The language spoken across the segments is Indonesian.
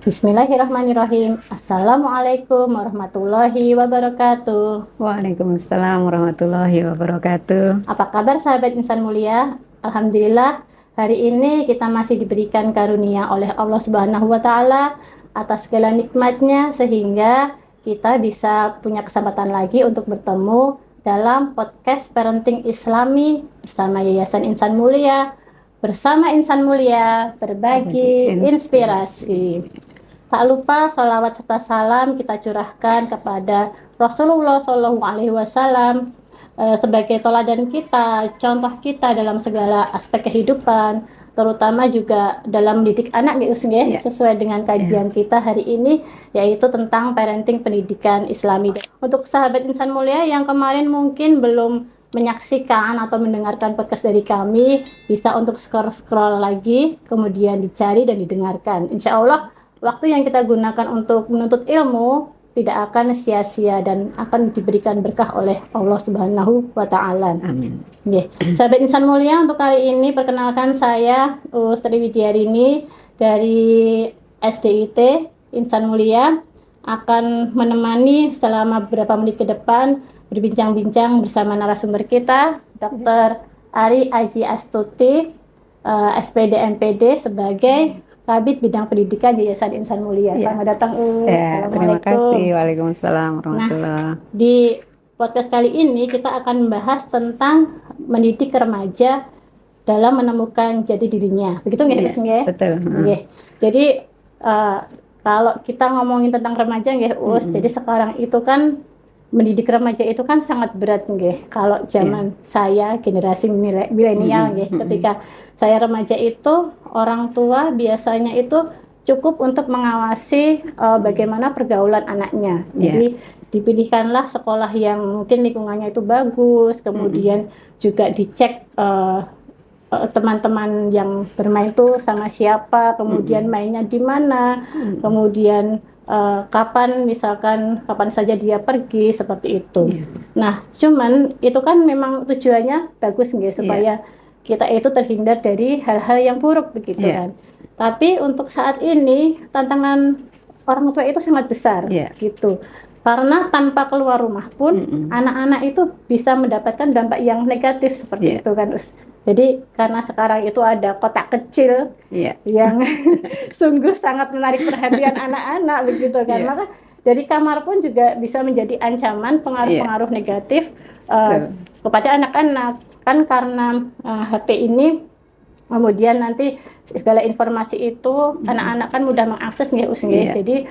Bismillahirrahmanirrahim. Assalamualaikum warahmatullahi wabarakatuh. Waalaikumsalam warahmatullahi wabarakatuh. Apa kabar sahabat insan mulia? Alhamdulillah, hari ini kita masih diberikan karunia oleh Allah Subhanahu wa Ta'ala atas segala nikmatnya, sehingga kita bisa punya kesempatan lagi untuk bertemu dalam podcast Parenting Islami bersama Yayasan Insan Mulia. Bersama Insan Mulia, berbagi inspirasi. Tak lupa salawat serta salam kita curahkan kepada Rasulullah SAW sebagai teladan kita, contoh kita dalam segala aspek kehidupan, terutama juga dalam mendidik anak sesuai dengan kajian kita hari ini, yaitu tentang parenting pendidikan Islami. Untuk sahabat insan mulia yang kemarin mungkin belum menyaksikan atau mendengarkan podcast dari kami, bisa untuk scroll lagi, kemudian dicari dan didengarkan. Insya Allah waktu yang kita gunakan untuk menuntut ilmu tidak akan sia-sia dan akan diberikan berkah oleh Allah Subhanahu wa Ta'ala. Amin. Sahabat insan mulia, untuk kali ini perkenalkan saya Ustri Widyarini dari SDIT Insan Mulia, akan menemani selama beberapa menit ke depan berbincang-bincang bersama narasumber kita, Dr. Ari Aji Astuti, SPD MPD sebagai Kabid Bidang Pendidikan Yayasan Insan Mulia. Selamat datang, Terima kasih. Waalaikumsalam warahmatullahi. Di podcast kali ini kita akan membahas tentang mendidik remaja dalam menemukan jati dirinya. Begitu nggak, ya? Betul. Jadi kalau kita ngomongin tentang remaja, jadi sekarang itu kan mendidik remaja itu kan sangat berat, kalau zaman saya generasi milenial, ketika saya remaja itu orang tua biasanya itu cukup untuk mengawasi bagaimana pergaulan anaknya. Jadi dipilihkanlah sekolah yang mungkin lingkungannya itu bagus, kemudian juga dicek teman-teman yang bermain itu sama siapa, kemudian mainnya di mana, kemudian kapan saja dia pergi, seperti itu. Nah, cuman itu kan memang tujuannya bagus supaya kita itu terhindar dari hal-hal yang buruk begitu kan. Tapi untuk saat ini tantangan orang tua itu sangat besar gitu. Karena tanpa keluar rumah pun anak-anak itu bisa mendapatkan dampak yang negatif seperti itu kan. Jadi karena sekarang itu ada kotak kecil yang sungguh sangat menarik perhatian anak-anak begitu kan. Maka dari kamar pun juga bisa menjadi ancaman pengaruh-pengaruh negatif kepada anak-anak. Kan karena HP ini kemudian nanti segala informasi itu anak-anak kan mudah mengakses jadi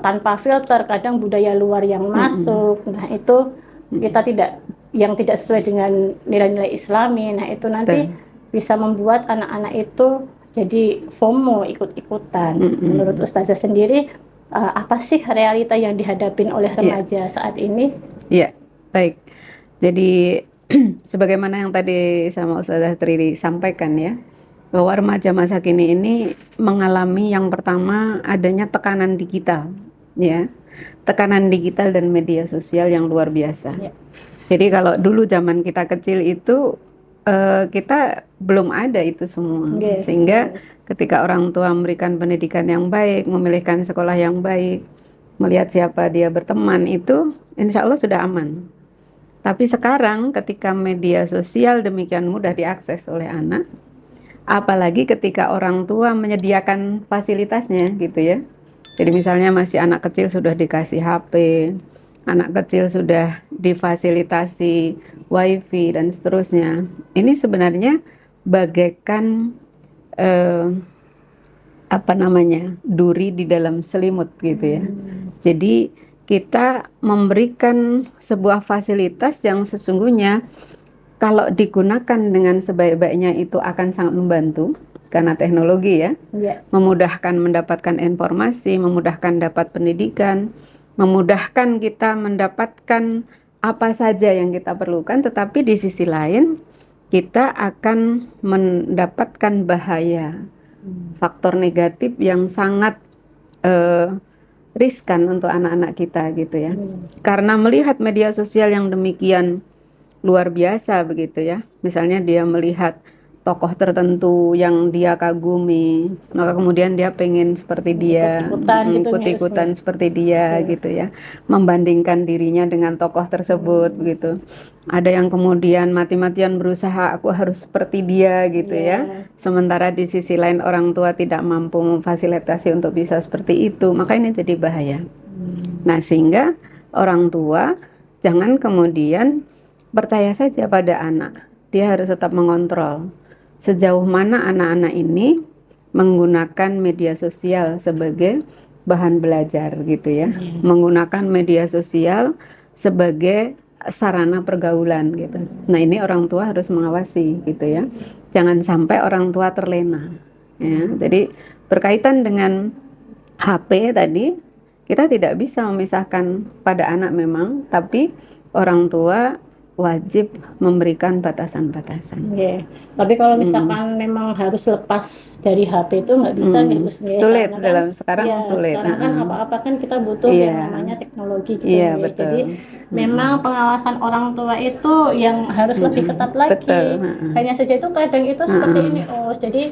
tanpa filter, kadang budaya luar yang masuk. Nah itu kita tidak sesuai dengan nilai-nilai Islami. Nah itu nanti bisa membuat anak-anak itu jadi FOMO, ikut-ikutan. Menurut Ustazah sendiri, apa sih realita yang dihadapin oleh remaja saat ini? Baik. Jadi sebagaimana yang tadi sama Ustazah Tri sampaikan bahwa remaja masa kini ini mengalami yang pertama adanya tekanan digital, tekanan digital dan media sosial yang luar biasa. Jadi kalau dulu zaman kita kecil itu kita belum ada itu semua, sehingga ketika orang tua memberikan pendidikan yang baik, memilihkan sekolah yang baik, melihat siapa dia berteman, itu insya Allah sudah aman. Tapi sekarang ketika media sosial demikian mudah diakses oleh anak, apalagi ketika orang tua menyediakan fasilitasnya Jadi misalnya masih anak kecil sudah dikasih HP, anak kecil sudah difasilitasi wifi dan seterusnya. Ini sebenarnya bagaikan duri di dalam selimut Jadi kita memberikan sebuah fasilitas yang sesungguhnya kalau digunakan dengan sebaik-baiknya itu akan sangat membantu karena teknologi memudahkan mendapatkan informasi, memudahkan dapat pendidikan, memudahkan kita mendapatkan apa saja yang kita perlukan, tetapi di sisi lain kita akan mendapatkan bahaya, faktor negatif yang sangat riskan untuk anak-anak kita Karena melihat media sosial yang demikian luar biasa misalnya dia melihat tokoh tertentu yang dia kagumi, maka kemudian dia pengen seperti dia, Ikut-ikutan gitu, ikut-ikutan Miss. seperti dia Oke. gitu ya, membandingkan dirinya dengan tokoh tersebut begitu. Ada yang kemudian mati-matian berusaha aku harus seperti dia gitu ya. Iya. Sementara di sisi lain orang tua tidak mampu memfasilitasi untuk bisa seperti itu, maka ini jadi bahaya. Nah, sehingga orang tua jangan kemudian percaya saja pada anak. Dia harus tetap mengontrol sejauh mana anak-anak ini menggunakan media sosial sebagai bahan belajar gitu ya. Menggunakan media sosial sebagai sarana pergaulan gitu. Nah, ini orang tua harus mengawasi gitu ya. Jangan sampai orang tua terlena. Ya, jadi berkaitan dengan HP tadi, kita tidak bisa memisahkan pada anak memang, tapi orang tua wajib memberikan batasan-batasan. Iya. Tapi kalau misalkan memang harus lepas dari HP itu nggak bisa nih, Gus, ya. Sulit Karena kan, dalam sekarang ya, sulit. sekarang kan apa-apa kan kita butuh Iya. yang namanya teknologi gitu, Iya, ya. betul. Jadi memang pengawasan orang tua itu yang harus lebih ketat lagi. Betul. Hanya saja itu kadang itu seperti ini, jadi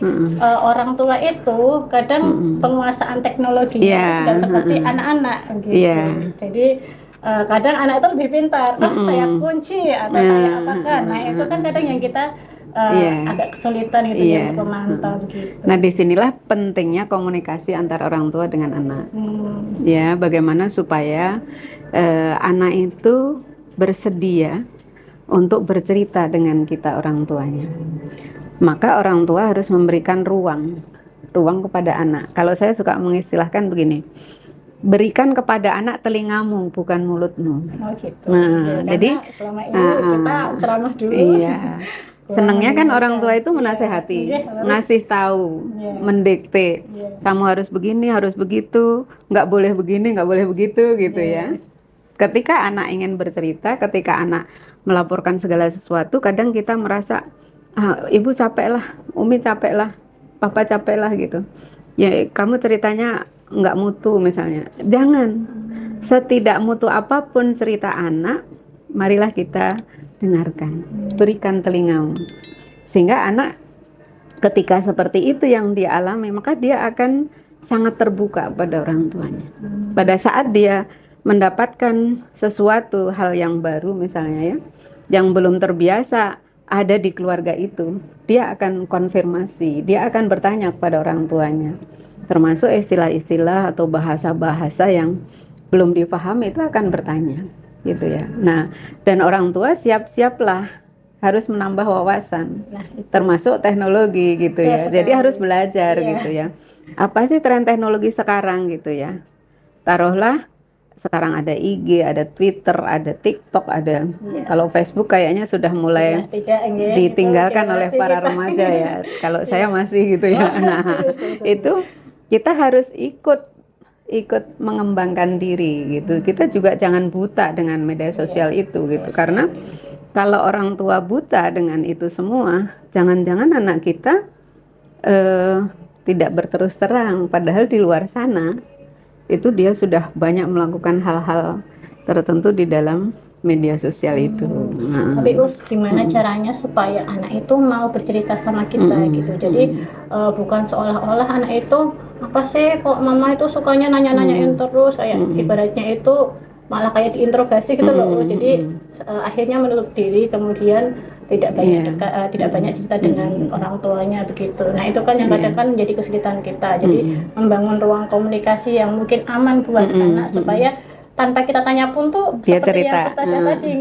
orang tua itu kadang penguasaan teknologinya Iya. tidak seperti anak-anak gitu. Iya. Jadi kadang anak itu lebih pintar, saya kunci atau saya apakan. Nah, itu kan kadang yang kita agak kesulitan gitu ya untuk memantau gitu. Nah, disinilah pentingnya komunikasi antara orang tua dengan anak. Ya, bagaimana supaya anak itu bersedia untuk bercerita dengan kita orang tuanya. Maka orang tua harus memberikan ruang kepada anak. Kalau saya suka mengistilahkan begini, berikan kepada anak telingamu bukan mulutmu. Oh gitu. Nah, Ya, jadi selama ini kita ceramah dulu. iya. Senangnya kan orang tua itu menasehati, ngasih tahu, mendikte. Kamu harus begini, harus begitu, nggak boleh begini, nggak boleh begitu gitu ya. Ketika anak ingin bercerita, ketika anak melaporkan segala sesuatu, kadang kita merasa, ibu capek lah, umi capek lah, papa capek lah gitu. Ya, kamu ceritanya nggak mutu misalnya. Jangan, setidak mutu apapun cerita anak, marilah kita dengarkan, berikan telingamu. Sehingga anak ketika seperti itu yang dia alami, maka dia akan sangat terbuka pada orang tuanya. Pada saat dia mendapatkan sesuatu hal yang baru misalnya ya, yang belum terbiasa ada di keluarga itu, dia akan konfirmasi, dia akan bertanya kepada orang tuanya. Termasuk istilah-istilah atau bahasa-bahasa yang belum dipahami itu akan bertanya gitu ya. Nah, dan orang tua siap-siaplah harus menambah wawasan, termasuk teknologi gitu ya. Jadi harus belajar gitu ya. Apa sih tren teknologi sekarang gitu ya? Taruhlah sekarang ada IG, ada Twitter, ada TikTok, ada kalau Facebook kayaknya sudah mulai ditinggalkan oleh para remaja ya. Kalau saya masih gitu ya. Nah, itu kita harus ikut mengembangkan diri gitu. Kita juga jangan buta dengan media sosial itu gitu. Karena kalau orang tua buta dengan itu semua, jangan-jangan anak kita tidak berterus terang. Padahal di luar sana itu dia sudah banyak melakukan hal-hal tertentu di dalam media sosial itu. Tapi Us, gimana caranya supaya anak itu mau bercerita sama kita gitu? Jadi bukan seolah-olah anak itu apa sih kok mama itu sukanya nanya-nanyain terus, kayak ibaratnya itu malah kayak diinterogasi gitu loh. Jadi akhirnya menutup diri, kemudian tidak banyak cerita dengan orang tuanya begitu. Nah, itu kan yang kadang kan menjadi kesulitan kita. Jadi membangun ruang komunikasi yang mungkin aman buat anak supaya tanpa kita tanya pun tuh dia seperti cerita. yang Ustazah tadi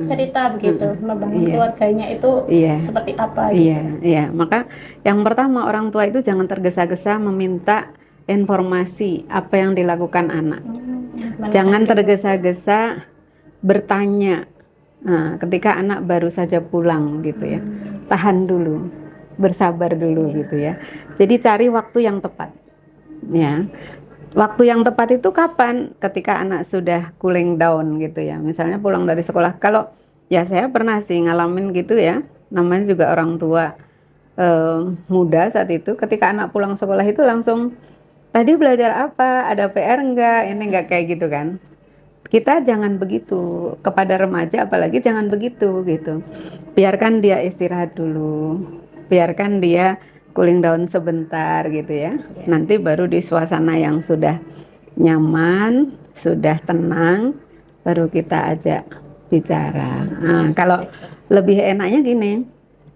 cerita begitu, membangun keluarganya itu seperti apa gitu. Iya. Maka yang pertama orang tua itu jangan tergesa-gesa meminta informasi apa yang dilakukan anak. Jangan tergesa-gesa bertanya. Nah, ketika anak baru saja pulang gitu ya. Tahan dulu, bersabar dulu gitu ya. Jadi cari waktu yang tepat. Ya. Waktu yang tepat itu kapan? Ketika anak sudah cooling down gitu ya. Misalnya pulang dari sekolah. Kalau ya saya pernah sih ngalamin gitu ya. Namanya juga orang tua muda saat itu. Ketika anak pulang sekolah itu langsung, tadi belajar apa? Ada PR enggak? Ini enggak kayak gitu kan. Kita jangan begitu. Kepada remaja apalagi jangan begitu gitu. Biarkan dia istirahat dulu. biarkan dia cooling down sebentar gitu ya. Nanti baru di suasana yang sudah nyaman, sudah tenang, baru kita ajak bicara. Nah, kalau lebih enaknya gini,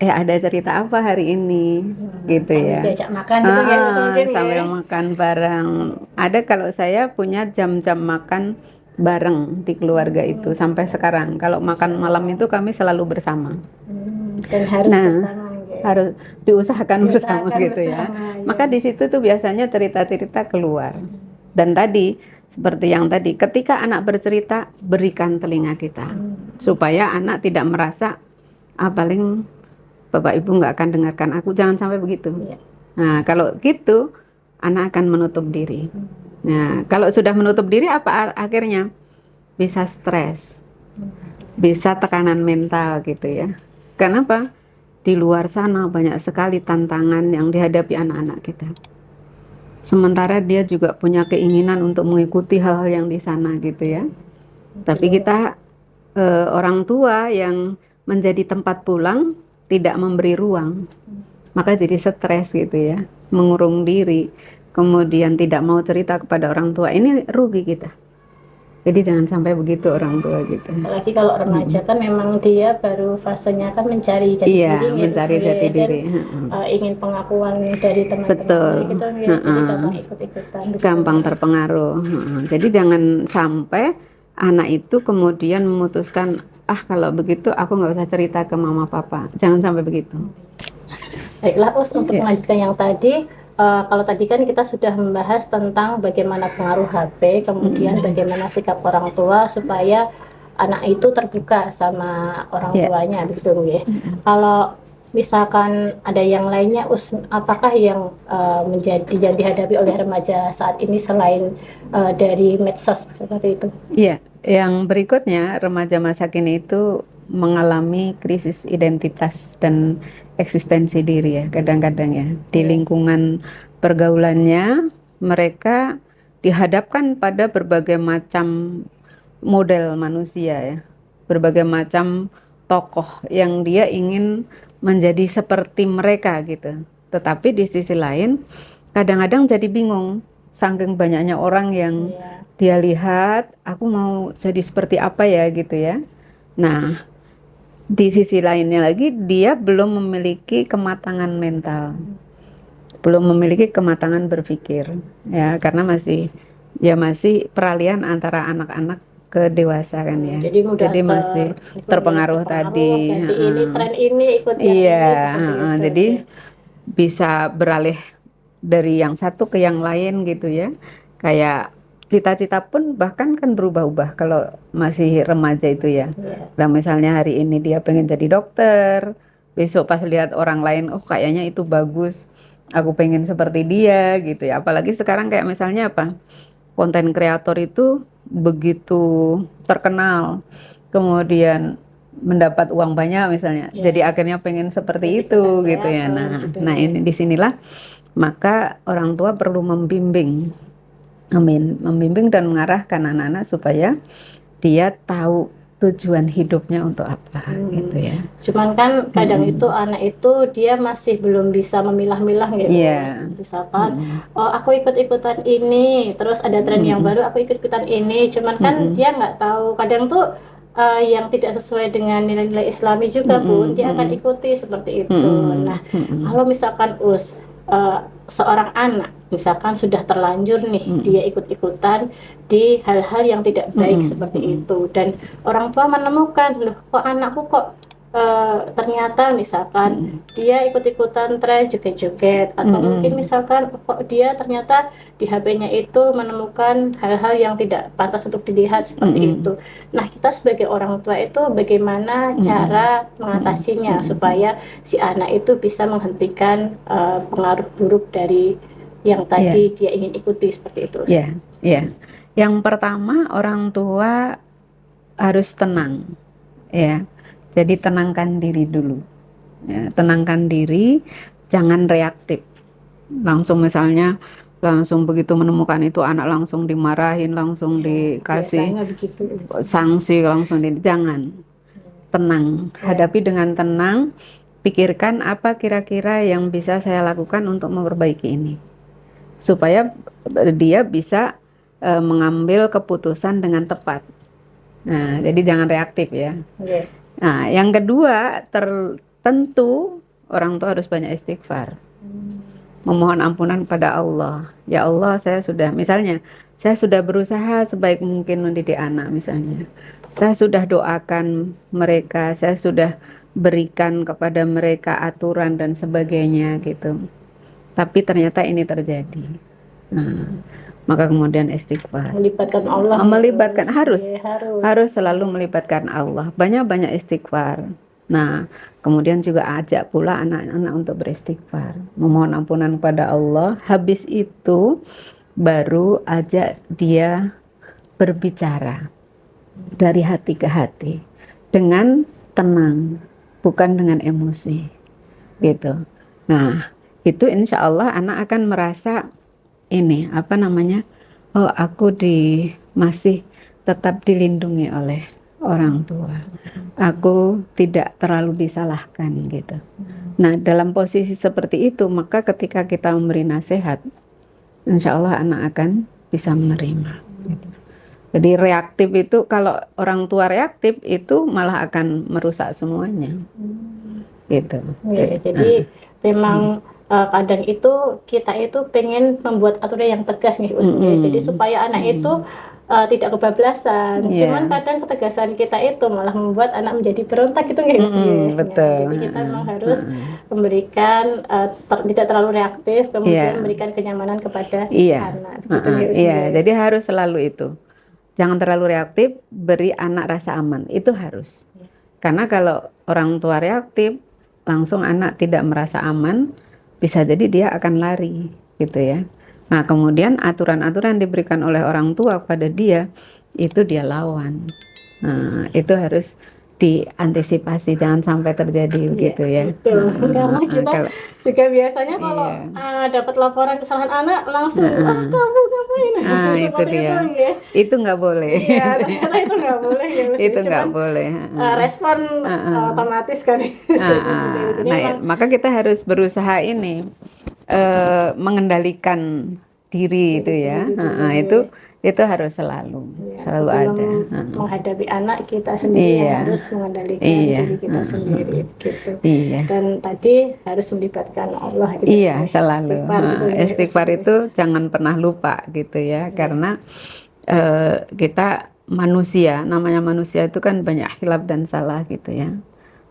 ada cerita apa hari ini, gitu Sambil ya. diajak makan gitu ya, Mas, mungkin ya. Sambil makan bareng. Ada kalau saya punya jam-jam makan bareng di keluarga itu sampai sekarang. Kalau makan malam itu kami selalu bersama. Dan harus Nah, bersama ya. harus diusahakan bersama Diusahakan gitu ya. bersama, ya. Maka di situ tuh biasanya cerita-cerita keluar. Dan tadi seperti yang tadi, ketika anak bercerita, berikan telinga kita supaya anak tidak merasa paling Bapak Ibu nggak akan dengarkan aku, jangan sampai begitu. Iya. Nah, kalau gitu anak akan menutup diri. Nah, kalau sudah menutup diri apa akhirnya? Bisa stres, bisa tekanan mental gitu ya. Kenapa? Di luar sana banyak sekali tantangan yang dihadapi anak-anak kita. Sementara dia juga punya keinginan untuk mengikuti hal-hal yang di sana gitu ya. Tapi kita orang tua yang menjadi tempat pulang tidak memberi ruang, maka jadi stres gitu ya, mengurung diri, kemudian tidak mau cerita kepada orang tua. Ini rugi kita. Jadi jangan sampai begitu orang tua gitu. Apalagi kalau remaja kan memang dia baru fasenya kan mencari jati Iya, diri, mencari jati diri. dan ingin pengakuan dari teman-teman Betul. gitu ya, jadi gampang ikut-ikutan. Gampang terpengaruh. Jadi jangan sampai anak itu kemudian memutuskan, kalau begitu aku nggak usah cerita ke mama papa. Jangan sampai begitu. Baiklah, untuk melanjutkan yang tadi, kalau tadi kan kita sudah membahas tentang bagaimana pengaruh HP, kemudian bagaimana sikap orang tua supaya anak itu terbuka sama orang tuanya, begitu ya. Kalau misalkan ada yang lainnya, apakah yang menjadi yang dihadapi oleh remaja saat ini selain dari medsos seperti itu? Iya, yang berikutnya remaja masa kini itu mengalami krisis identitas dan eksistensi diri ya, kadang-kadang ya. Di lingkungan pergaulannya mereka dihadapkan pada berbagai macam model manusia ya, berbagai macam tokoh yang dia ingin menjadi seperti mereka gitu. Tetapi di sisi lain kadang-kadang jadi bingung, saking banyaknya orang yang dia lihat, aku mau jadi seperti apa ya gitu ya. Nah, di sisi lainnya lagi dia belum memiliki kematangan mental, belum memiliki kematangan berpikir ya, karena masih peralihan antara anak-anak ke dewasa kan ya. Jadi mudah masih terpengaruh tadi. Ini tren ini ikut yang Iya, ini, jadi bisa beralih dari yang satu ke yang lain gitu ya. Kayak cita-cita pun bahkan kan berubah-ubah kalau masih remaja itu ya. Nah, misalnya hari ini dia pengen jadi dokter, besok pas lihat orang lain, kayaknya itu bagus, aku pengen seperti dia gitu ya. Apalagi sekarang kayak misalnya konten kreator itu begitu terkenal, kemudian mendapat uang banyak misalnya, jadi akhirnya pengen seperti itu gitu ya. Nah ini disinilah maka orang tua perlu membimbing dan mengarahkan anak-anak supaya dia tahu tujuan hidupnya untuk apa gitu ya. Cuman kan kadang itu anak itu dia masih belum bisa memilah-milah gitu. Misalkan aku ikut-ikutan ini, terus ada tren yang baru aku ikut-ikutan ini, cuman kan dia nggak tahu, kadang tuh yang tidak sesuai dengan nilai-nilai Islami juga pun dia akan ikuti seperti itu. Nah, kalau misalkan seorang anak misalkan sudah terlanjur nih dia ikut-ikutan di hal-hal yang tidak baik seperti itu, dan orang tua menemukan, loh kok anakku kok ternyata misalkan dia ikut-ikutan tren joget-joget, atau mungkin misalkan kok dia ternyata di HP-nya itu menemukan hal-hal yang tidak pantas untuk dilihat seperti itu. Nah, kita sebagai orang tua itu bagaimana cara mengatasinya supaya si anak itu bisa menghentikan pengaruh buruk dari yang tadi dia ingin ikuti seperti itu. Yang pertama, orang tua harus tenang ya. Jadi tenangkan diri dulu ya, tenangkan diri, jangan reaktif langsung, misalnya langsung begitu menemukan itu anak langsung dimarahin, langsung dikasih sanksi, jangan. Tenang, hadapi dengan tenang, pikirkan apa kira-kira yang bisa saya lakukan untuk memperbaiki ini, supaya dia bisa mengambil keputusan dengan tepat. Nah, jadi jangan reaktif ya. Iya. Nah, yang kedua, tentu orang tua harus banyak istighfar. Memohon ampunan pada Allah. Ya Allah, saya sudah berusaha sebaik mungkin mendidik anak misalnya. Saya sudah doakan mereka, saya sudah berikan kepada mereka aturan dan sebagainya gitu. Tapi ternyata ini terjadi. Nah, maka kemudian istighfar. Melibatkan Allah. Melibatkan harus Ya, selalu melibatkan Allah. Banyak-banyak istighfar. Nah, kemudian juga ajak pula anak-anak untuk beristighfar, memohon ampunan kepada Allah. Habis itu baru ajak dia berbicara dari hati ke hati dengan tenang, bukan dengan emosi, gitu. Nah, itu insya Allah anak akan merasa ini oh aku masih tetap dilindungi oleh orang tua, aku tidak terlalu disalahkan gitu. Nah, dalam posisi seperti itu, maka ketika kita memberi nasihat, insya Allah anak akan bisa menerima gitu. Jadi reaktif itu, kalau orang tua reaktif itu malah akan merusak semuanya gitu. Ya, jadi memang kadang itu kita itu pengen membuat aturan yang tegas nih Us. Jadi supaya anak itu tidak kebablasan. Cuman kadang ketegasan kita itu malah membuat anak menjadi berontak gitu nggak Us? Betul. Jadi kita memang harus memberikan tidak terlalu reaktif, kemudian memberikan kenyamanan kepada anak. Gitu, Iya, jadi harus selalu itu. Jangan terlalu reaktif, beri anak rasa aman. Itu harus. Karena kalau orang tua reaktif, langsung anak tidak merasa aman, bisa jadi dia akan lari gitu ya. Nah, kemudian aturan-aturan diberikan oleh orang tua pada dia, itu dia lawan. Nah, itu harus diantisipasi, jangan sampai terjadi begitu ya. Betul. Karena kita juga biasanya kalau dapat laporan kesalahan anak langsung kamu ngapain? Itu dia. Itu nggak boleh. Iya, ternyata itu nggak boleh ya. Itu nggak boleh. Respon otomatis kan. Maka kita harus berusaha ini mengendalikan diri itu ya. Itu harus selalu ada. Menghadapi anak kita sendiri harus mengendalikan diri kita sendiri gitu. Dan tadi harus melibatkan Allah. Selalu. Istighfar itu jangan pernah lupa gitu ya, karena kita manusia, namanya manusia itu kan banyak khilaf dan salah gitu ya.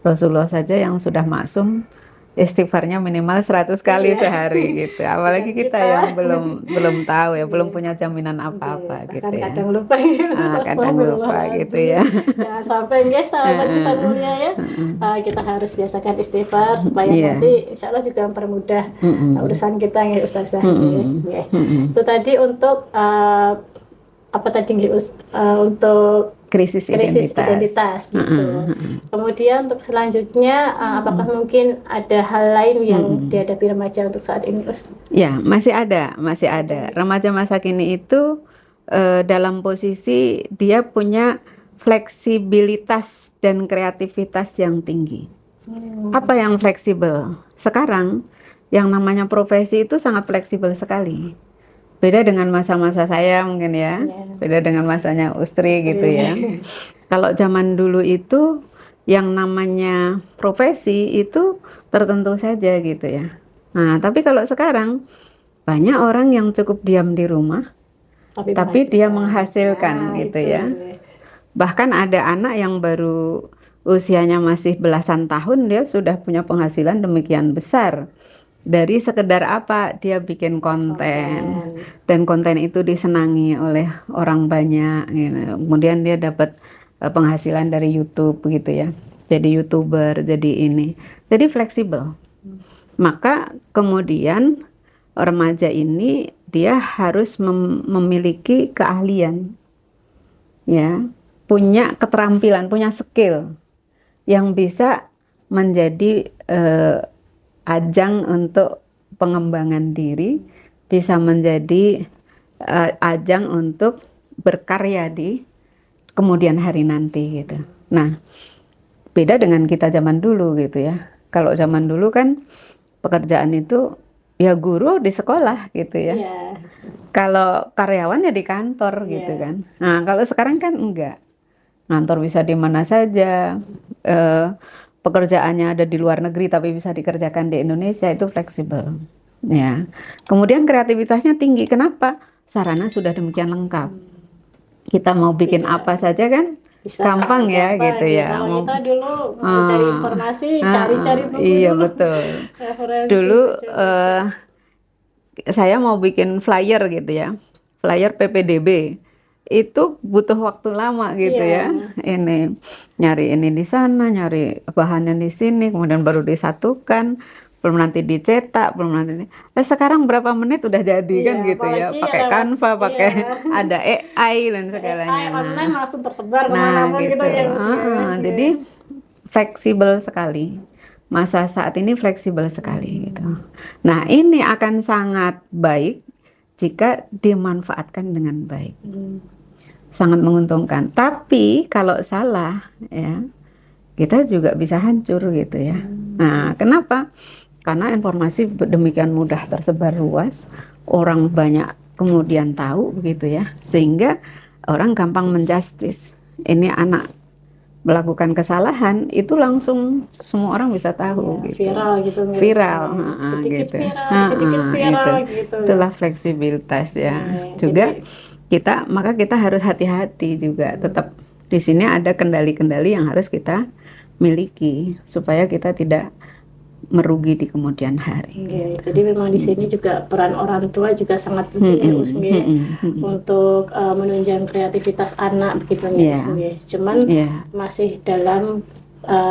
Rasulullah saja yang sudah maksum istighfarnya minimal 100 kali sehari gitu. Apalagi kita yang belum tahu ya, belum punya jaminan apa-apa gitu ya. Kadang lupa kadang lupa gitu ya. Jangan sampai sahabat semuanya ya. Kita harus biasakan istighfar supaya nanti insya Allah juga mempermudah urusan kita ya Ustazah. Itu tadi untuk apa tadi untuk krisis identitas gitu. Kemudian untuk selanjutnya apakah mungkin ada hal lain yang dihadapi remaja untuk saat ini, Us? Ya, masih ada. Remaja masa kini itu dalam posisi dia punya fleksibilitas dan kreativitas yang tinggi. Apa yang fleksibel? Sekarang yang namanya profesi itu sangat fleksibel sekali. Beda dengan masa-masa saya mungkin ya, beda dengan masanya Ustri gitu ya. Kalau zaman dulu itu yang namanya profesi itu tertentu saja gitu ya. Nah, tapi kalau sekarang banyak orang yang cukup diam di rumah, tapi dia menghasilkan gitu ya. Bahkan ada anak yang baru usianya masih belasan tahun, dia sudah punya penghasilan demikian besar. Dari sekedar apa dia bikin konten dan konten itu disenangi oleh orang banyak gitu. Kemudian dia dapat penghasilan dari YouTube gitu ya, jadi YouTuber, jadi ini, jadi fleksibel. Maka kemudian remaja ini dia harus memiliki keahlian ya, punya keterampilan, punya skill yang bisa menjadi ajang untuk pengembangan diri, bisa menjadi ajang untuk berkarya di kemudian hari nanti gitu. Nah, beda dengan kita zaman dulu gitu ya. Kalau zaman dulu kan pekerjaan itu ya guru di sekolah gitu ya. Iya. Kalau karyawan ya di kantor gitu Iya. kan. Nah, kalau sekarang kan enggak. Kantor bisa di mana saja. eh, Pekerjaannya ada di luar negeri tapi bisa dikerjakan di Indonesia, itu fleksibel. Ya. Kemudian kreativitasnya tinggi. Kenapa? Sarana sudah demikian lengkap. Kita mau bikin Iya. apa saja kan Bisa gampang ya gampang gitu ya. ya. Kalau Mau kita dulu mau cari informasi, cari-cari buku iya dulu. betul. Referensi, Dulu baca-baca. saya mau bikin flyer gitu ya, flyer PPDB itu butuh waktu lama gitu Iya. ya. Ini nyari ini di sana, nyari bahannya di sini, kemudian baru disatukan, belum nanti dicetak, belum nanti. Sekarang berapa menit udah jadi Iya, kan gitu ya, apalagi pakai lewat, Canva, iya, pakai ada AI dan segalanya. AI online langsung tersebar Nah kemanapun gitu gitu. ya Mas ya. Jadi fleksibel sekali. Masa saat ini fleksibel sekali gitu. Nah, ini akan sangat baik jika dimanfaatkan dengan baik. Sangat menguntungkan. Tapi kalau salah ya, kita juga bisa hancur gitu ya. Nah, kenapa? Karena informasi demikian mudah tersebar luas, orang banyak kemudian tahu begitu ya. Sehingga orang gampang menjustis. Ini anak melakukan kesalahan, itu langsung semua orang bisa tahu Iya, gitu. viral gitu Viral, dikit gitu. viral, dikit viral gitu. Itulah fleksibilitas ya. Nah, Juga jadi maka kita harus hati-hati juga. Tetap di sini ada kendali-kendali yang harus kita miliki supaya kita tidak merugi di kemudian hari. jadi memang di sini juga peran orang tua juga sangat penting ya Us nggih, untuk menunjang kreativitas anak begitu ya Us nggih. Cuman masih dalam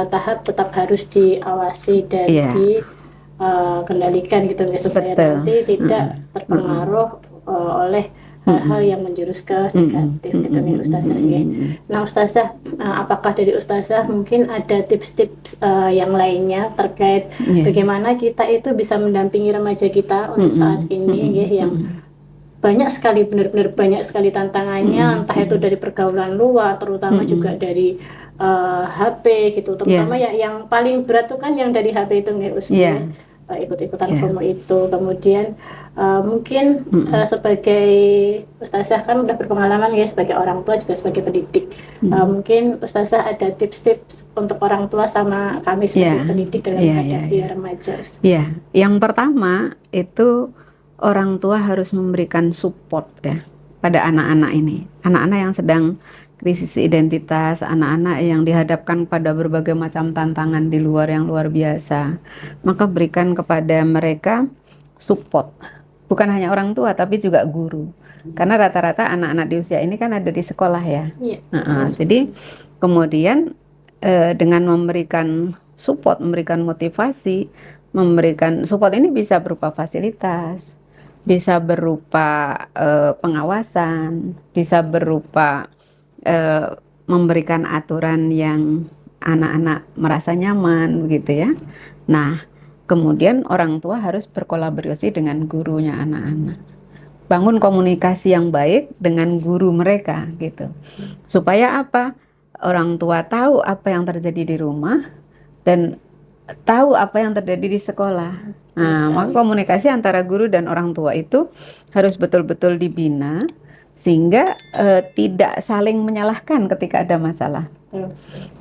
tahap tetap harus diawasi dan dikendalikan gitu nggih, supaya nanti tidak terpengaruh oleh hal-hal yang menjurus ke negatif gitu nih Ustazah nggih. Nah Ustazah, apakah dari Ustazah mungkin ada tips-tips yang lainnya terkait bagaimana kita itu bisa mendampingi remaja kita untuk saat ini nggih, yang banyak sekali, benar-benar banyak sekali tantangannya, entah itu dari pergaulan luar, terutama juga dari HP gitu, terutama yang paling berat tuh kan yang dari HP itu nggih Us nggih. Ikut-ikutan FOMO itu. Kemudian mungkin sebagai Ustazah kan udah berpengalaman ya sebagai orang tua juga sebagai pendidik. Mungkin Ustazah ada tips-tips untuk orang tua sama kami sebagai pendidik dalam menghadapi remaja. Ya, yang pertama itu orang tua harus memberikan support ya pada anak-anak ini. Anak-anak yang sedang krisis identitas, anak-anak yang dihadapkan pada berbagai macam tantangan di luar yang luar biasa, maka berikan kepada mereka support. Bukan hanya orang tua, tapi juga guru. Karena rata-rata anak-anak di usia ini kan ada di sekolah ya. Jadi kemudian dengan memberikan support, memberikan motivasi, memberikan support ini bisa berupa fasilitas, bisa berupa pengawasan, bisa berupa memberikan aturan yang anak-anak merasa nyaman gitu ya. Nah, kemudian orang tua harus berkolaborasi dengan gurunya anak-anak. Bangun komunikasi yang baik dengan guru mereka gitu. Supaya apa? Orang tua tahu apa yang terjadi di rumah dan tahu apa yang terjadi di sekolah. Nah, maka komunikasi antara guru dan orang tua itu harus betul-betul dibina sehingga tidak saling menyalahkan ketika ada masalah.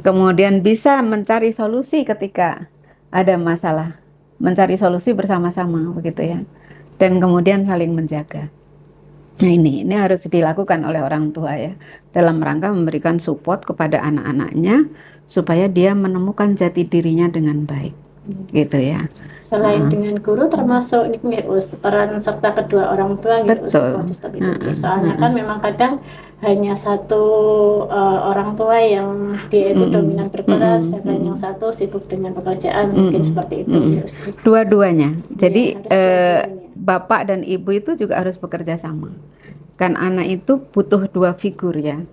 Kemudian bisa mencari solusi ketika ada masalah, mencari solusi bersama-sama begitu ya. Dan kemudian saling menjaga. Nah ini harus dilakukan oleh orang tua ya, dalam rangka memberikan support kepada anak-anaknya supaya dia menemukan jati dirinya dengan baik, gitu ya. Selain dengan guru, termasuk nih peran serta kedua orang tua gitu. Soalnya kan memang kadang hanya satu orang tua yang dia itu dominan berperan, sedangkan yang satu sibuk dengan pekerjaan, mungkin seperti itu. Dua-duanya. Jadi bapak dan ibu itu juga harus bekerja sama. Kan anak itu butuh dua figur ya.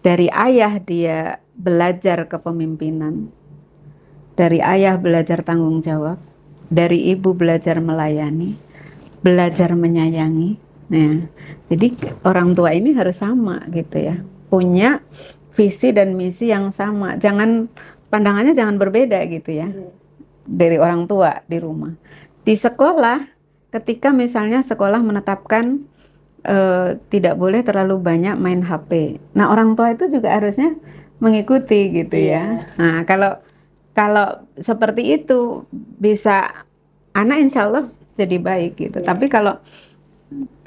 Dari ayah dia belajar kepemimpinan, dari ayah belajar tanggung jawab, dari ibu belajar melayani, belajar menyayangi. Nah, jadi orang tua ini harus sama gitu ya, punya visi dan misi yang sama. Jangan pandangannya jangan berbeda gitu ya. dari orang tua di rumah. Di sekolah, ketika misalnya sekolah menetapkan tidak boleh terlalu banyak main HP. Nah, orang tua itu juga harusnya mengikuti gitu ya. Nah, kalau seperti itu bisa anak insya Allah jadi baik gitu. Tapi kalau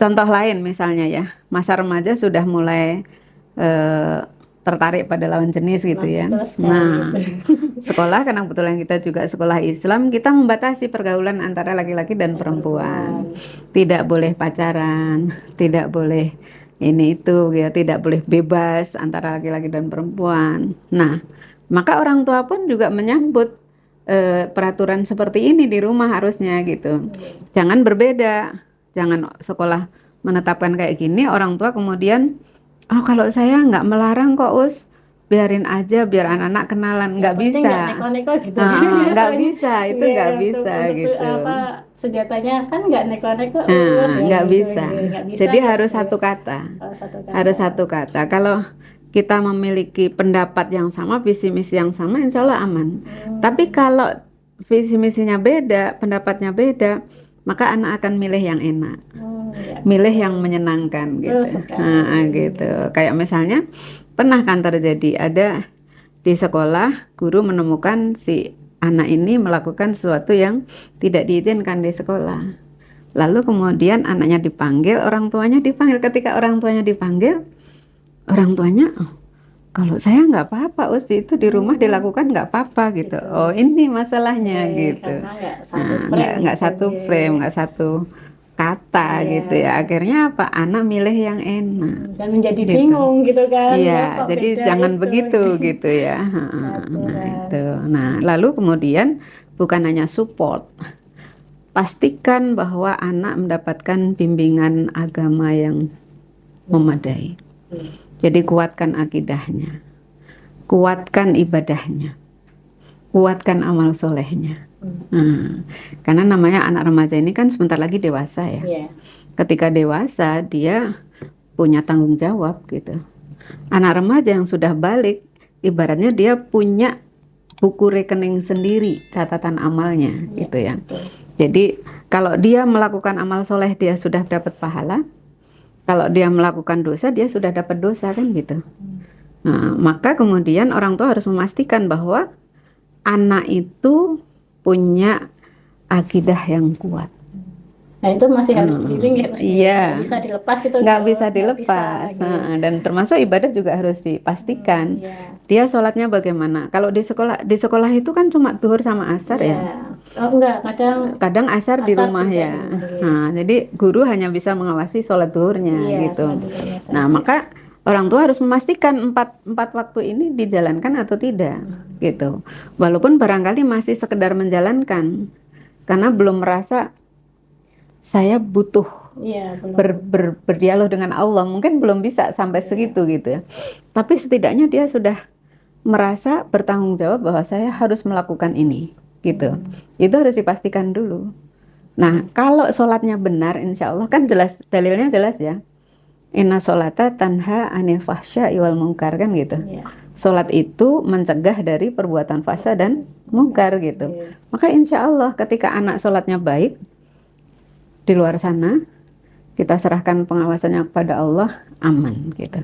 contoh lain misalnya ya, masa remaja sudah mulai eh, tertarik pada lawan jenis gitu ya. Nah, sekolah karena kebetulan kita juga sekolah Islam, kita membatasi pergaulan antara laki-laki dan perempuan. Tidak boleh pacaran, tidak boleh ini itu ya, tidak boleh bebas antara laki-laki dan perempuan. Nah, maka orang tua pun juga menyambut peraturan seperti ini di rumah harusnya gitu. Jangan berbeda, jangan sekolah menetapkan kayak gini, orang tua kemudian oh kalau saya nggak melarang kok Us, biarin aja biar anak-anak kenalan, nggak bisa. Nggak neko-neko gitu. Nggak bisa, itu nggak bisa gitu. Senjatanya kan nggak neko-neko. Nggak bisa. Jadi harus ya. satu kata. Harus satu kata. Kalau kita memiliki pendapat yang sama, visi misi yang sama, insya Allah aman. Tapi kalau visi misinya beda, pendapatnya beda, maka anak akan milih yang enak. Milih yang menyenangkan gitu. Gitu. Kayak misalnya pernah kan terjadi ada di sekolah guru menemukan si anak ini melakukan sesuatu yang tidak diizinkan di sekolah. Lalu kemudian anaknya dipanggil, orang tuanya dipanggil. Ketika orang tuanya dipanggil, orang tuanya kalau saya nggak apa-apa Us, itu di rumah dilakukan nggak apa-apa gitu. Oh ini masalahnya gitu. Nggak satu frame, nggak satu kata gitu ya. Akhirnya apa? Anak milih yang enak dan menjadi bingung gitu kan. Iya, jadi jangan begitu gitu ya. Nah itu. Nah lalu kemudian bukan hanya support, pastikan bahwa anak mendapatkan bimbingan agama yang memadai. Jadi kuatkan akidahnya, kuatkan ibadahnya, kuatkan amal solehnya. Karena namanya anak remaja ini kan sebentar lagi dewasa ya. Ketika dewasa dia punya tanggung jawab gitu. Anak remaja yang sudah balik, ibaratnya dia punya buku rekening sendiri, catatan amalnya gitu ya. Jadi kalau dia melakukan amal soleh dia sudah dapat pahala. Kalau dia melakukan dosa, dia sudah dapat dosa kan gitu. Nah, maka kemudian orang tua harus memastikan bahwa anak itu punya akidah yang kuat. Nah itu masih harus dibimbing ya, nggak bisa dilepas gitu. Nggak bisa dilepas. Dan termasuk ibadah juga harus dipastikan. Dia sholatnya bagaimana? Kalau di sekolah itu kan cuma zuhur sama asar ya. Oh enggak, kadang asar di rumah ya. Nah, jadi guru hanya bisa mengawasi sholat zuhurnya gitu. Nah, maka orang tua harus memastikan empat waktu ini dijalankan atau tidak gitu. Walaupun barangkali masih sekedar menjalankan karena belum merasa saya butuh berdialog dengan Allah, mungkin belum bisa sampai segitu gitu ya. Tapi setidaknya dia sudah merasa bertanggung jawab bahwa saya harus melakukan ini gitu. Itu harus dipastikan dulu. Nah, kalau sholatnya benar, insya Allah kan jelas, dalilnya jelas ya. Inna sholata tanha anil fahsya wal munkar kan gitu. Sholat itu mencegah dari perbuatan fahsya dan munkar gitu. Maka insya Allah ketika anak sholatnya baik, di luar sana kita serahkan pengawasannya kepada Allah, aman gitu.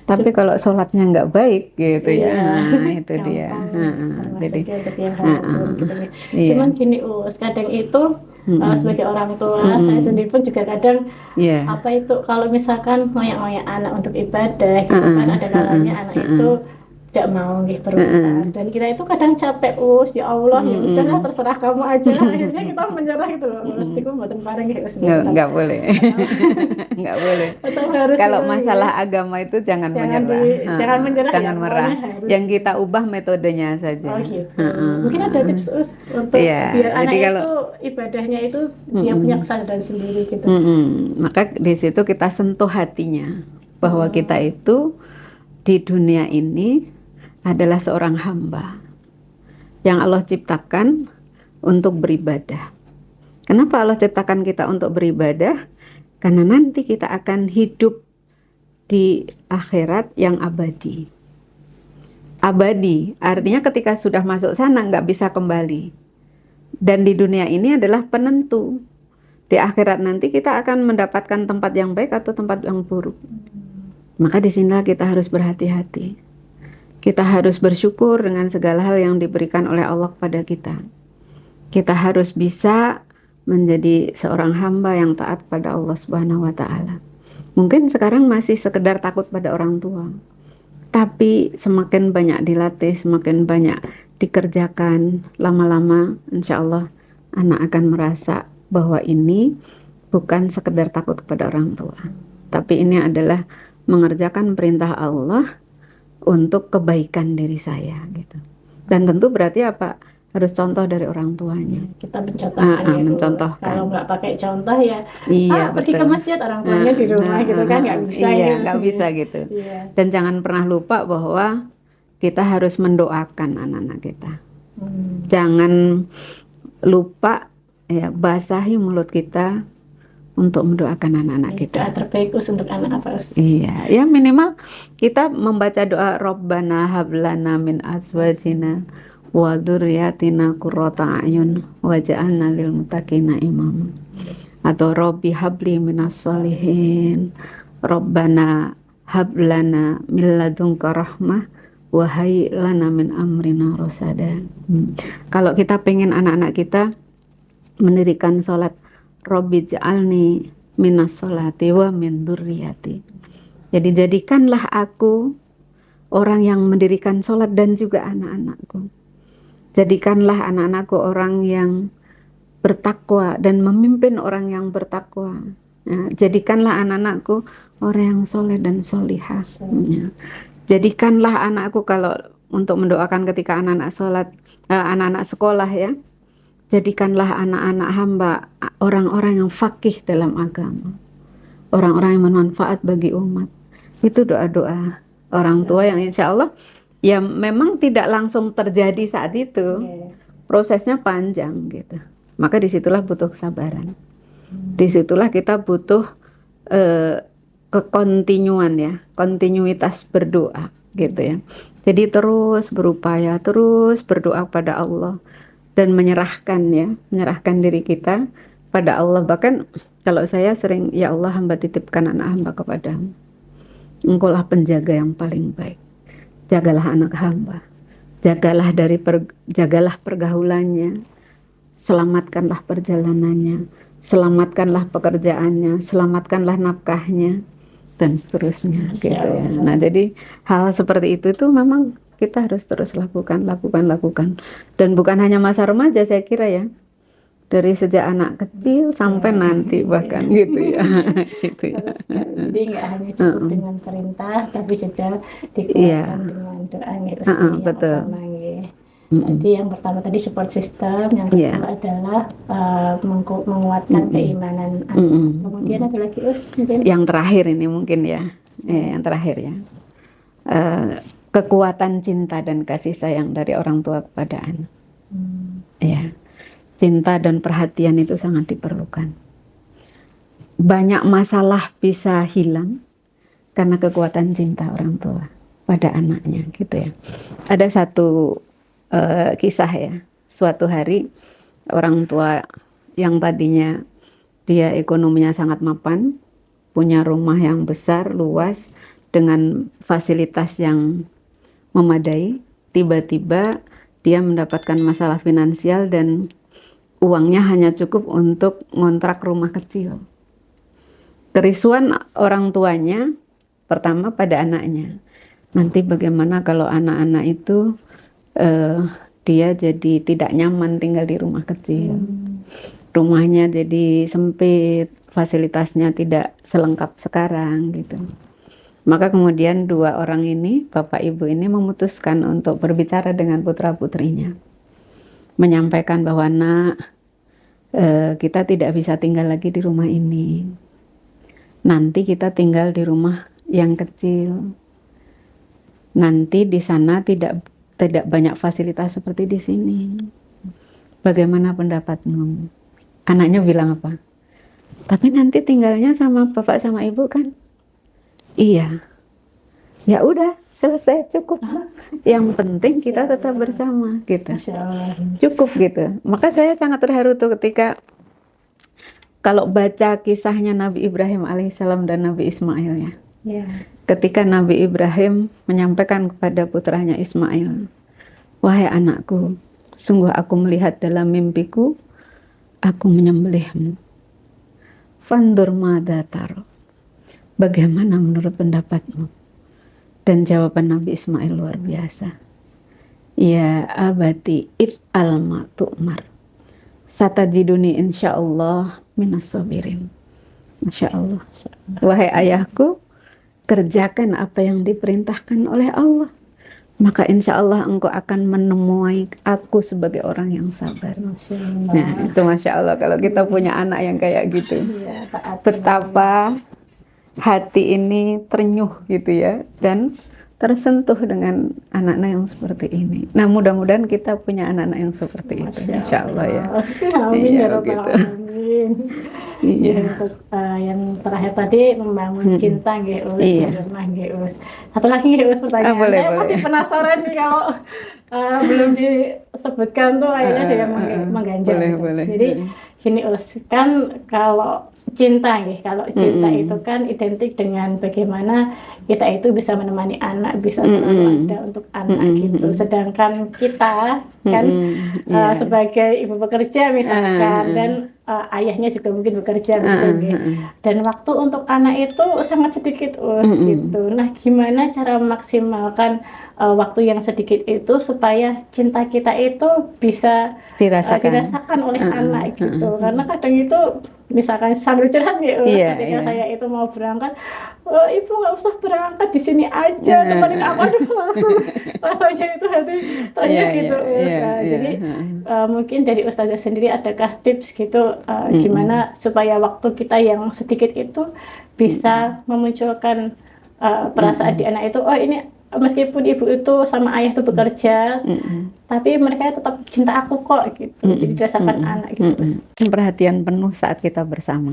Tapi kalau sholatnya nggak baik gitu nah, itu dia. Jadi cuman gini kadang itu sebagai orang tua saya sendiri pun juga kadang apa itu kalau misalkan ngoyak-ngoyak anak untuk ibadah gitu kan ada kalanya anak itu tidak mau berubah dan kita itu kadang capek ya Allah ya udahlah terserah kamu aja akhirnya kita menyerah gitu loh mestiku buatan bareng nggak boleh nggak boleh kalau masalah agama itu jangan menyerah jangan merah yang kita ubah metodenya saja mungkin ada tips untuk biar anak itu ibadahnya itu dia punya kesadaran sendiri gitu maka di situ kita sentuh hatinya bahwa kita itu di dunia ini adalah seorang hamba yang Allah ciptakan untuk beribadah. Kenapa Allah ciptakan kita untuk beribadah? Karena nanti kita akan hidup di akhirat yang abadi. Abadi, artinya ketika sudah masuk sana nggak bisa kembali. Dan di dunia ini adalah penentu. Di akhirat nanti kita akan mendapatkan tempat yang baik atau tempat yang buruk. Maka di sinilah kita harus berhati-hati. Kita harus bersyukur dengan segala hal yang diberikan oleh Allah kepada kita. Kita harus bisa menjadi seorang hamba yang taat pada Allah Subhanahu wa taala. Mungkin sekarang masih sekedar takut pada orang tua. Tapi semakin banyak dilatih, semakin banyak dikerjakan, lama-lama insya Allah anak akan merasa bahwa ini bukan sekedar takut kepada orang tua, tapi ini adalah mengerjakan perintah Allah untuk kebaikan diri saya gitu. Dan tentu berarti apa? Harus contoh dari orang tuanya. Kita mencontohkan ya, mencontohkan. Kalau nggak pakai contoh ya, iya, pergi ke masjid, orang tuanya di rumah gitu kan, nggak bisa. Iya, gitu. nggak bisa gitu. Iya. Dan jangan pernah lupa bahwa kita harus mendoakan anak-anak kita. Jangan lupa ya, basahi mulut kita untuk mendoakan anak-anak kita. Doa terbaik untuk anak apa? Iya, ya minimal kita membaca doa Rabbana hablana min azwajina wa dzurriyyatina qurrata a'yun waj'alna lil muttaqina imama. Atau Rabbi habli minas sholihin. Rabbana hablana min ladunka rahmah wa hayyi lana min amrina rasada. Kalau kita pengen anak-anak kita mendirikan sholat, Rabbi ja'alni minas sholati wa min dzurriyyati. Jadi jadikanlah aku orang yang mendirikan sholat dan juga anak-anakku. Jadikanlah anak-anakku orang yang bertakwa dan memimpin orang yang bertakwa. Nah, jadikanlah anak-anakku orang yang soleh dan solihah. Ya. Jadikanlah anakku, kalau untuk mendoakan ketika anak-anak sholat, anak-anak sekolah ya. Jadikanlah anak-anak hamba orang-orang yang faqih dalam agama, orang-orang yang bermanfaat bagi umat. Itu doa-doa orang tua yang insya Allah ya memang tidak langsung terjadi saat itu, prosesnya panjang gitu. Maka disitulah butuh kesabaran, disitulah kita butuh kekontinuan ya, kontinuitas berdoa gitu ya. Jadi terus berupaya, terus berdoa pada Allah. Dan menyerahkan ya, menyerahkan diri kita pada Allah. Bahkan kalau saya sering, ya Allah hamba titipkan anak hamba kepadamu. Engkaulah penjaga yang paling baik. Jagalah anak hamba. Jagalah pergaulannya. Selamatkanlah perjalanannya. Selamatkanlah pekerjaannya. Selamatkanlah nafkahnya. Dan seterusnya gitu ya. Nah jadi hal seperti itu tuh memang kita harus terus lakukan. Dan bukan hanya masa remaja saya kira ya. Dari sejak anak kecil sampai nanti bahkan gitu ya. Gitu ya. Jadi nggak hanya cukup dengan perintah, tapi juga dikuatkan dengan doa gitu. Betul. Jadi yang pertama tadi support system, yang kedua adalah menguatkan keimanan anak. Kemudian ada lagi yang terakhir ini mungkin ya, yang terakhir ya. Kekuatan cinta dan kasih sayang dari orang tua kepada anak. Ya, cinta dan perhatian itu sangat diperlukan. Banyak masalah bisa hilang karena kekuatan cinta orang tua pada anaknya, gitu ya. Ada satu kisah ya. Suatu hari orang tua yang tadinya dia ekonominya sangat mapan, punya rumah yang besar, luas, dengan fasilitas yang memadai, tiba-tiba dia mendapatkan masalah finansial dan uangnya hanya cukup untuk ngontrak rumah kecil. Kerisuan orang tuanya pertama pada anaknya. Nanti bagaimana kalau anak-anak itu dia jadi tidak nyaman tinggal di rumah kecil. Rumahnya jadi sempit, fasilitasnya tidak selengkap sekarang gitu. Maka kemudian dua orang ini, bapak ibu ini memutuskan untuk berbicara dengan putra-putrinya. Menyampaikan bahwa nak, kita tidak bisa tinggal lagi di rumah ini. Nanti kita tinggal di rumah yang kecil. Nanti di sana tidak banyak fasilitas seperti di sini. Bagaimana pendapatmu? Anaknya bilang apa? Tapi nanti tinggalnya sama bapak sama ibu kan? Iya. Ya udah, selesai, cukup. Yang penting kita tetap bersama gitu. Masya Allah. Cukup gitu. Maka saya sangat terharu tuh ketika kalau baca kisahnya Nabi Ibrahim alaihissalam dan Nabi Ismail ya. Ya. Ketika Nabi Ibrahim menyampaikan kepada putranya Ismail, wahai anakku, sungguh aku melihat dalam mimpiku, aku menyembelihmu. Fandur madza taro. Bagaimana menurut pendapatmu? Dan jawaban Nabi Ismail luar biasa. Ya abati if'al ma tu'mar. Satajiduni insyaallah minas sabirin. Masya Allah. Wahai ayahku, kerjakan apa yang diperintahkan oleh Allah. Maka insya Allah engkau akan menemui aku sebagai orang yang sabar. Masya Allah. Nah itu Masya Allah kalau kita punya anak yang kayak gitu. Ya, taat. Betapa hati ini terenyuh gitu ya. Dan tersentuh dengan anak-anak yang seperti ini. Nah mudah-mudahan kita punya anak-anak yang seperti itu. Insya Allah ya. Amin Iya, ya Rabbal gitu. Alamin. Iya. Jadi untuk yang terakhir tadi membangun cinta nggih Us, Iya. di rumah nggih Us. Satu lagi nggih Us pertanyaan. Boleh, Saya boleh. masih penasaran nih kalau belum disebutkan tuh kayaknya ada yang mengganjal. Boleh, gitu. boleh. Jadi gini Us, kan kalau cinta nggih, kalau cinta itu kan identik dengan bagaimana kita itu bisa menemani anak, bisa selalu ada untuk anak gitu. Sedangkan kita kan sebagai ibu bekerja misalkan dan ayahnya juga mungkin bekerja gitu nggih. Dan waktu untuk anak itu sangat sedikit gitu. Nah, gimana cara memaksimalkan waktu yang sedikit itu supaya cinta kita itu bisa dirasakan oleh anak gitu. Karena kadang itu misalkan sambil curhat ya, ketika saya itu mau berangkat, ibu nggak usah berangkat di sini aja, temenin aku, aduh langsung rasanya itu hati terenyuh gitu. Jadi mungkin dari Ustazah sendiri adakah tips gitu gimana supaya waktu kita yang sedikit itu bisa memunculkan perasaan di anak itu, oh ini meskipun ibu itu sama ayah itu bekerja, tapi mereka tetap cinta aku kok gitu. Jadi dirasakan anak gitu. Perhatian penuh saat kita bersama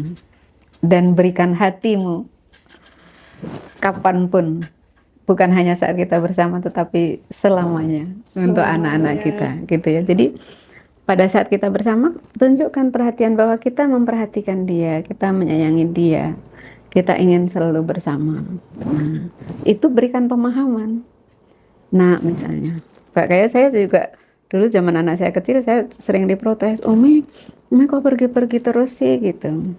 dan berikan hatimu kapanpun, bukan hanya saat kita bersama tetapi selamanya untuk anak-anak kita gitu ya. Jadi pada saat kita bersama tunjukkan perhatian bahwa kita memperhatikan dia, kita menyayangi dia, kita ingin selalu bersama. Nah, itu berikan pemahaman. Nah, misalnya, kayak saya juga dulu zaman anak saya kecil, saya sering diprotes, Umi kok pergi-pergi terus sih gitu.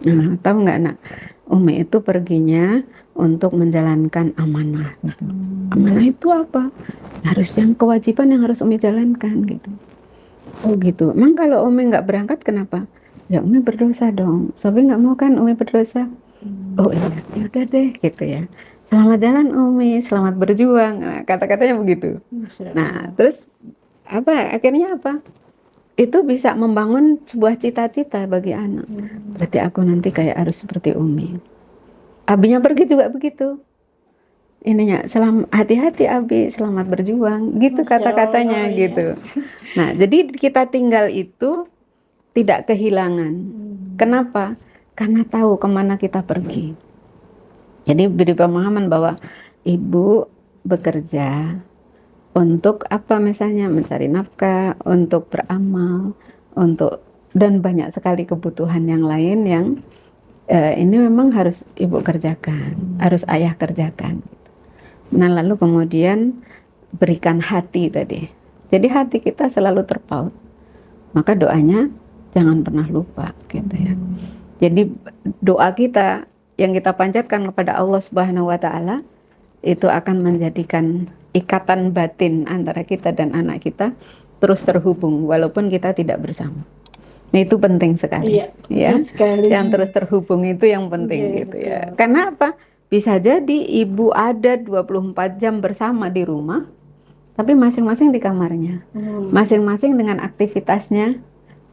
Nah, tahu nggak nak, Umi itu perginya untuk menjalankan amanah. Gitu. Amanah itu apa? Harus yang kewajiban yang harus Umi jalankan gitu. Oh gitu. Emang kalau Umi nggak berangkat kenapa? Ya Umi berdosa dong. Sobi nggak mau kan Umi berdosa? Oh iya, ya udah deh gitu ya. Selamat jalan Umi, selamat berjuang. Nah, kata-katanya begitu. Nah, terus akhirnya apa? Itu bisa membangun sebuah cita-cita bagi anak. Berarti aku nanti kayak harus seperti Umi. Abinya pergi juga begitu. Ininya, hati-hati Abi, selamat berjuang. Gitu kata-katanya gitu. Nah, jadi kita tinggal itu tidak kehilangan. Kenapa? Karena tahu kemana kita pergi. Jadi beri pemahaman bahwa ibu bekerja untuk apa misalnya mencari nafkah, untuk beramal, dan banyak sekali kebutuhan yang lain yang ini memang harus ibu kerjakan, harus ayah kerjakan. Nah lalu kemudian berikan hati tadi. Jadi hati kita selalu terpaut. Maka doanya jangan pernah lupa gitu ya. Jadi doa kita yang kita panjatkan kepada Allah Subhanahu wa taala itu akan menjadikan ikatan batin antara kita dan anak kita terus terhubung walaupun kita tidak bersama. Nah, itu penting sekali. Iya, sekali. Yang terus terhubung itu yang penting gitu betul. Ya. Karena apa? Bisa jadi ibu ada 24 jam bersama di rumah tapi masing-masing di kamarnya. Masing-masing dengan aktivitasnya.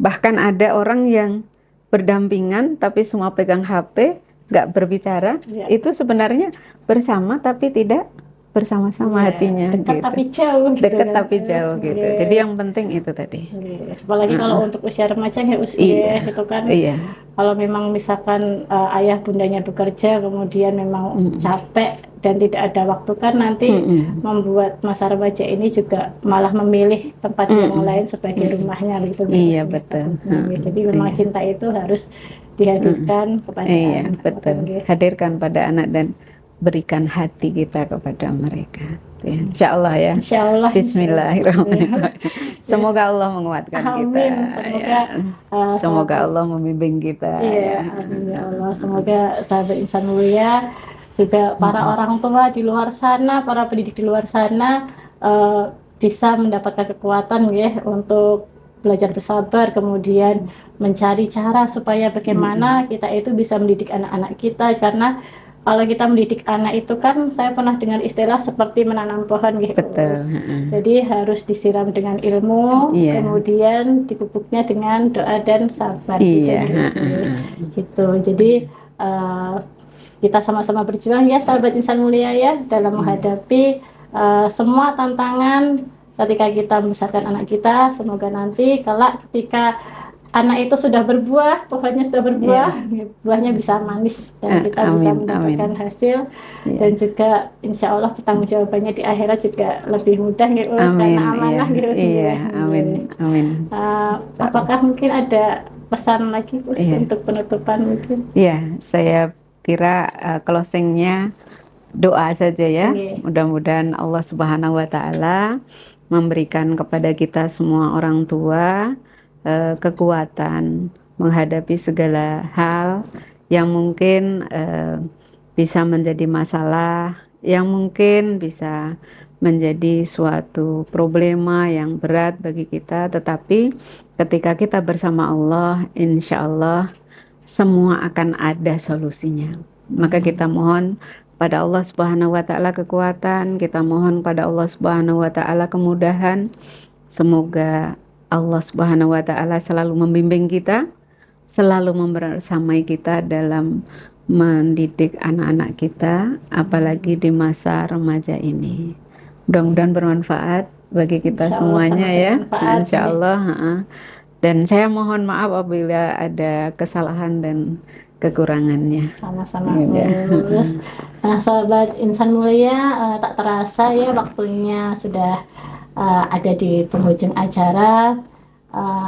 Bahkan ada orang yang berdampingan tapi semua pegang HP, nggak berbicara. Itu sebenarnya bersama tapi tidak bersama-sama Iya, hatinya dekat gitu. tapi jauh gitu Dekat kan. tapi jauh gitu. Iya. Jadi yang penting itu tadi. Iya. Apalagi kalau Heeh. untuk usia remaja nggak Iya, gitu kan. iya. Kalau memang misalkan ayah bundanya bekerja, kemudian memang Mm-mm. capek dan tidak ada waktu kan nanti Mm-mm. membuat masa remaja ini juga malah memilih tempat yang Mm-mm. lain sebagai Mm-mm. rumahnya gitu Iya Mbak betul. takutnya. Heeh. Jadi memang Iya. cinta itu harus Mm-mm. dihadirkan kepada Iya anak. betul. Hadirkan pada anak dan berikan hati kita kepada mereka. Ya, insya Allah ya. Insya Allah, insya Allah. Bismillahirrahmanirrahim. Semoga Allah menguatkan kita. Amin. Ya. Semoga Semoga sahabat, Allah membimbing kita. iya, Ya. amin ya Allah. Semoga sahabat insan mulia juga para Mm-mm. orang tua di luar sana, para pendidik di luar sana eh, bisa mendapatkan kekuatan ya untuk belajar bersabar, kemudian mencari cara supaya Mm-mm. bagaimana kita itu bisa mendidik anak-anak kita karena kalau kita mendidik anak itu kan saya pernah dengar istilah seperti menanam pohon gitu. Betul. Heeh. Jadi harus disiram dengan ilmu, Iya. kemudian dipupuknya dengan doa dan sabar gitu Iya. ya sih. Heeh. Gitu. Jadi eh, kita sama-sama berjuang ya sahabat insan mulia ya dalam menghadapi semua tantangan ketika kita membesarkan anak kita. Semoga nanti kelak ketika anak itu sudah berbuah, pohonnya sudah berbuah, Iya. buahnya bisa manis dan kita bisa Amin. mendapatkan Amin. hasil Iya. dan juga insya Allah pertanggungjawabannya di akhirat juga lebih mudah gitu Amin. karena Iya. amanah gitu Iya. Amin. Amin. apakah mungkin ada pesan lagi Us, Iya. untuk penutupan mungkin? Iya. Saya kira closingnya doa saja ya. Oke. Mudah-mudahan Allah Subhanahu wa taala memberikan kepada kita semua orang tua kekuatan menghadapi segala hal yang mungkin bisa menjadi masalah, yang mungkin bisa menjadi suatu problema yang berat bagi kita, tetapi ketika kita bersama Allah, insya Allah semua akan ada solusinya. Maka kita mohon pada Allah Subhanahu wa taala kekuatan, kita mohon pada Allah Subhanahu wa taala kemudahan. Semoga Allah Subhanahu wa taala selalu membimbing kita, selalu membersamai kita dalam mendidik anak-anak kita, apalagi di masa remaja ini. Mudah-mudahan bermanfaat bagi kita Insya Allah semuanya sangat ya. bermanfaat, Insya ya. Allah. Dan saya mohon maaf apabila ada kesalahan dan kekurangannya. Sama-sama Ya. Gus. Nah, sahabat insan mulia, tak terasa ya waktunya sudah ada di penghujung acara.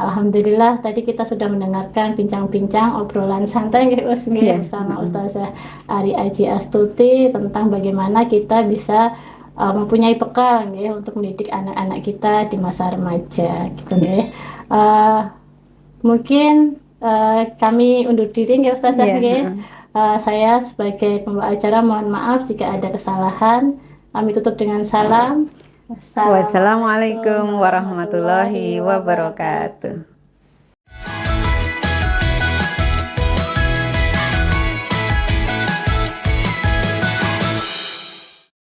Alhamdulillah tadi kita sudah mendengarkan bincang-bincang obrolan santai Gus Iya. bersama Ustazah Ari Aji Astuti tentang bagaimana kita bisa mempunyai bekal ya untuk mendidik anak-anak kita di masa remaja gitu ya. Mungkin kami undur diri ya Ustazah Iya, ya. Saya sebagai pembawa acara mohon maaf jika ada kesalahan. Kami tutup dengan salam. Wassalamualaikum warahmatullahi wabarakatuh.